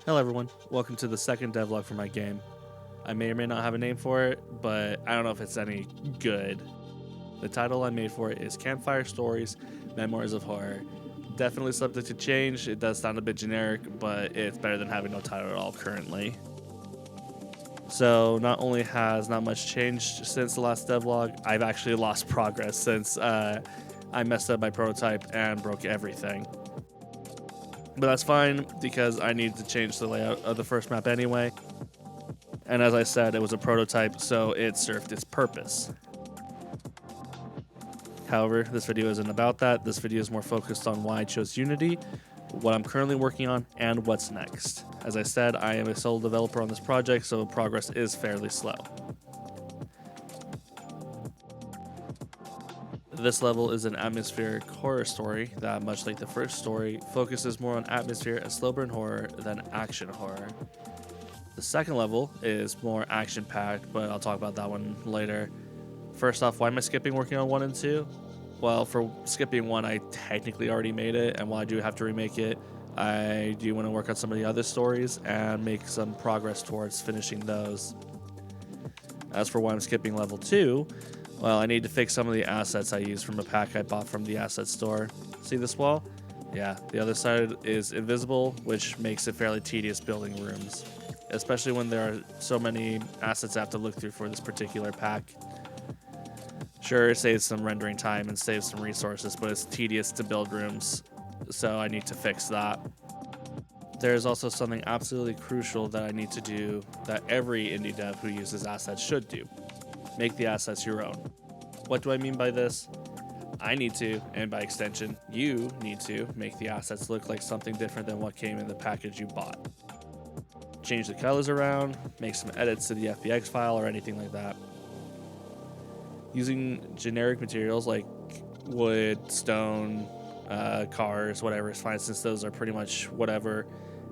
Hello everyone, welcome to the second devlog for my game. I may or may not have a name for it, but I don't know if it's any good. The title I made for it is Campfire Stories, Memoirs of Horror. Definitely subject to change, it does sound a bit generic, but it's better than having no title at all currently. So not only has not much changed since the last devlog, I've actually lost progress since I messed up my prototype and broke everything. But that's fine because I needed to change the layout of the first map anyway. And as I said, it was a prototype, so it served its purpose. However, this video isn't about that. This video is more focused on why I chose Unity, what I'm currently working on, and what's next. As I said, I am a sole developer on this project, so progress is fairly slow. This level is an atmospheric horror story that, much like the first story, focuses more on atmosphere and slow burn horror than action horror. The second level is more action-packed, but I'll talk about that one later. First off, why am I skipping working on 1 and 2? Well, for skipping 1, I technically already made it, and while I do have to remake it, I do want to work on some of the other stories and make some progress towards finishing those. As for why I'm skipping level 2, well, I need to fix some of the assets I used from a pack I bought from the asset store. See this wall? Yeah, the other side is invisible, which makes it fairly tedious building rooms, especially when there are so many assets I have to look through for this particular pack. Sure, it saves some rendering time and saves some resources, but it's tedious to build rooms, so I need to fix that. There's also something absolutely crucial that I need to do that every indie dev who uses assets should do. Make the assets your own. What do I mean by this? I need to, and by extension, you need to, make the assets look like something different than what came in the package you bought. Change the colors around, make some edits to the FBX file or anything like that. Using generic materials like wood, stone, cars, whatever is fine, since those are pretty much whatever,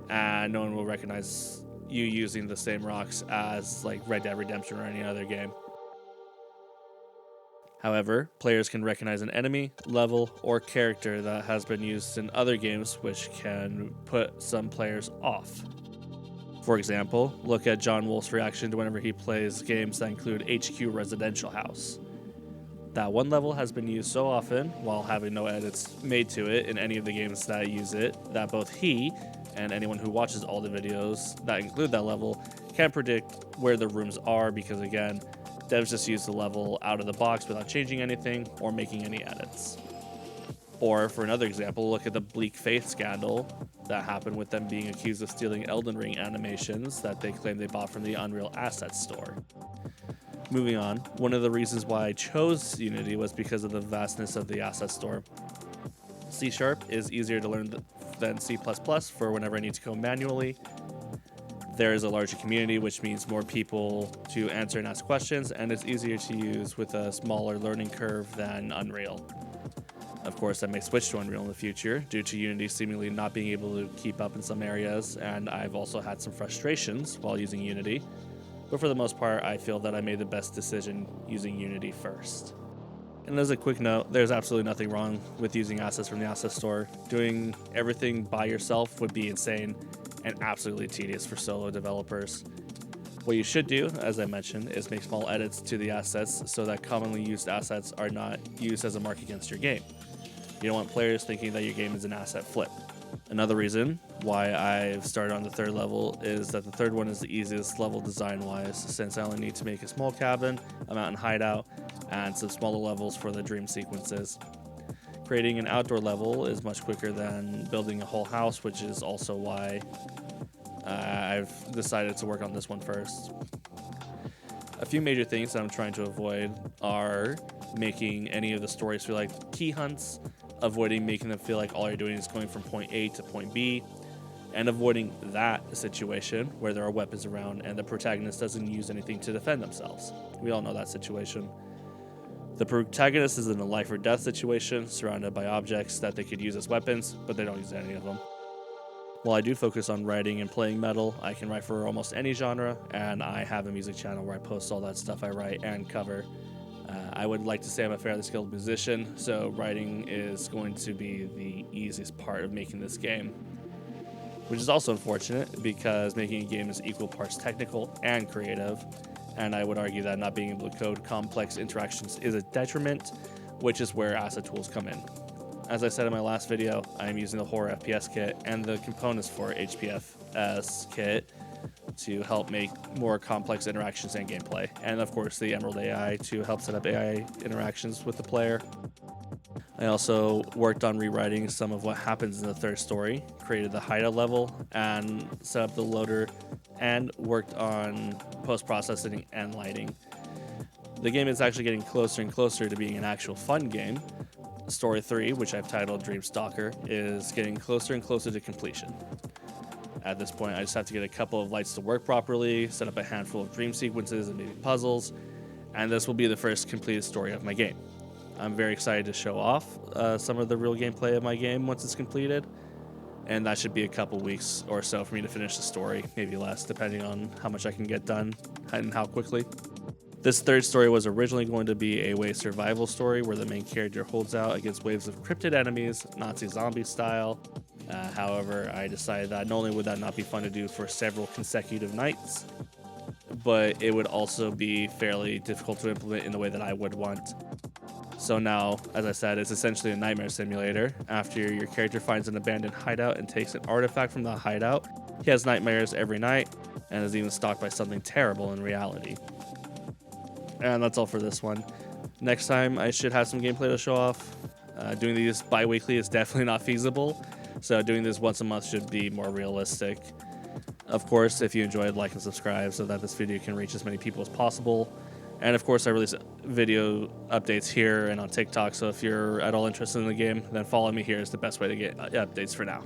and no one will recognize you using the same rocks as like Red Dead Redemption or any other game. However, players can recognize an enemy, level, or character that has been used in other games, which can put some players off. For example, look at John Wolf's reaction to whenever he plays games that include HQ Residential House. That one level has been used so often, while having no edits made to it in any of the games that use it, that both he and anyone who watches all the videos that include that level can predict where the rooms are because, again, devs just use the level out of the box without changing anything or making any edits. Or, for another example, look at the Bleak Faith scandal that happened with them being accused of stealing Elden Ring animations that they claim they bought from the Unreal Assets store. Moving on, one of the reasons why I chose Unity was because of the vastness of the asset store. C# is easier to learn than C++ for whenever I need to code manually. There is a larger community, which means more people to answer and ask questions, and it's easier to use with a smaller learning curve than Unreal. Of course, I may switch to Unreal in the future due to Unity seemingly not being able to keep up in some areas, and I've also had some frustrations while using Unity. But for the most part, I feel that I made the best decision using Unity first. And as a quick note, there's absolutely nothing wrong with using assets from the asset store. Doing everything by yourself would be insane and absolutely tedious for solo developers. What you should do, as I mentioned, is make small edits to the assets so that commonly used assets are not used as a mark against your game. You don't want players thinking that your game is an asset flip. Another reason why I've started on the third level is that the third one is the easiest level design-wise, since I only need to make a small cabin, a mountain hideout, and some smaller levels for the dream sequences. Creating an outdoor level is much quicker than building a whole house, which is also why I've decided to work on this one first. A few major things that I'm trying to avoid are making any of the stories feel like key hunts, avoiding making them feel like all you're doing is going from point A to point B, and avoiding that situation where there are weapons around and the protagonist doesn't use anything to defend themselves. We all know that situation. The protagonist is in a life or death situation, surrounded by objects that they could use as weapons, but they don't use any of them. While I do focus on writing and playing metal, I can write for almost any genre, and I have a music channel where I post all that stuff I write and cover. I would like to say I'm a fairly skilled musician, so writing is going to be the easiest part of making this game. which is also unfortunate because making a game is equal parts technical and creative, and I would argue that not being able to code complex interactions is a detriment, which is where asset tools come in. As I said in my last video, I am using the Horror FPS kit and the components for HPFS kit to help make more complex interactions and gameplay, and of course the Emerald AI to help set up AI interactions with the player. I also worked on rewriting some of what happens in the third story, created the hideout level, and set up the loader, and worked on post-processing and lighting. The game is actually getting closer and closer to being an actual fun game. Story 3, which I've titled Dreamstalker, is getting closer and closer to completion. At this point, I just have to get a couple of lights to work properly, set up a handful of dream sequences and maybe puzzles, and this will be the first completed story of my game. I'm very excited to show off some of the real gameplay of my game once it's completed, and that should be a couple weeks or so for me to finish the story, maybe less, depending on how much I can get done and how quickly. This third story was originally going to be a wave survival story where the main character holds out against waves of cryptid enemies, Nazi zombie style. However, I decided that not only would that not be fun to do for several consecutive nights, but it would also be fairly difficult to implement in the way that I would want. So now, as I said, it's essentially a nightmare simulator. After your character finds an abandoned hideout and takes an artifact from the hideout, he has nightmares every night and is even stalked by something terrible in reality. And that's all for this one. Next time, I should have some gameplay to show off. Doing these bi-weekly is definitely not feasible, so doing this once a month should be more realistic. Of course, if you enjoyed, like and subscribe so that this video can reach as many people as possible. And of course, I release video updates here and on TikTok, so if you're at all interested in the game, then follow me here is the best way to get updates for now.